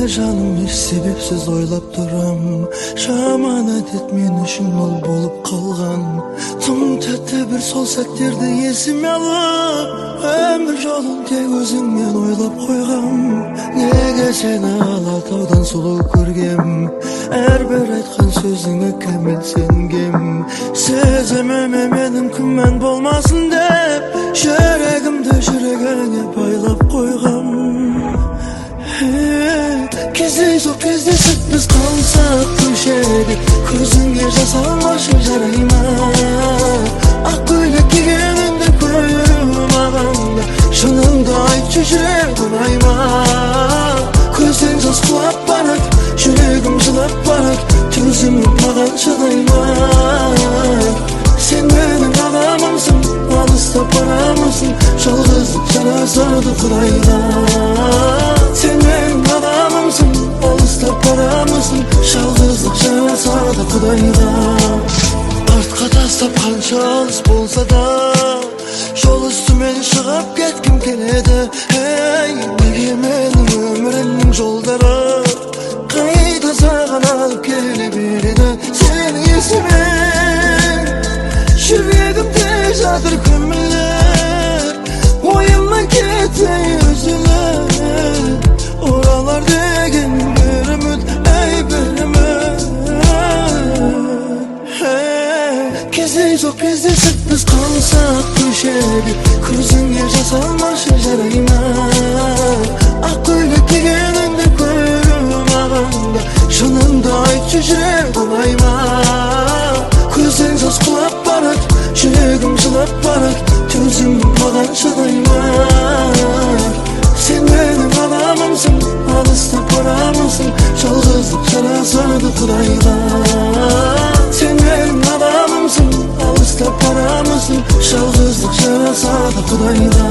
canım hiç sebepsiz oylap duram. Şamanet etmen üçün ol bolup kalgan. Tüm tette bir sol settirdi esime alıp. Ömür yolun tek özüңмен oylap koygam. Nege seni Alataudan sulu көргем. Her bir aytkan sözüңe kamil sengem. Sezememe menim күмән болмасын деп, жүрегімді жүрегіңе байлап қойғам. Кездейсоқ кездесіп біз қалсақ көшеде, көзіңе жас алмашы жарайма. Ақ көйлек кигеніңді көріп маған да, шыныңды айтшы жүрегім айма. Көзден жас құлап барады, жүрегім жылап барады, төзім маған шыдайма. Sen benim adamımsın, alыстап барамысың, жалғыздық жарасады Құдайға. Sen benim adamımsın, alыстап барамысың, жалғыздық жарасады Құдайға. Артқа тастап қанша алыс болса да, жол үстімен шығып кеткім келеді. Ей, неге менің өмірімнің жолдары қайда саған алып келе береді? Сенің есімен жүрегімде жатыр көмілер, ойымнан кетпей үзілер. Оралар деген бір үміт, ей бір үміт. Кездейсоқ кездесіп біз қалсақ көшеде, көзіңе жас алмашы жарайма. Ақ көйлек кигеніңді көріп маған да, шыныңды айтшы жүрегім айма. Көзден жас құлап барады, жүрегім жылап барады, төзім маған шыдайма. Sen benim adamımsın, alыстап барамысың, жалғыздық жарасады Құдайға. Sen benim adamımsın, alыстап барамысың, жалғыздық жарасады Құдайға.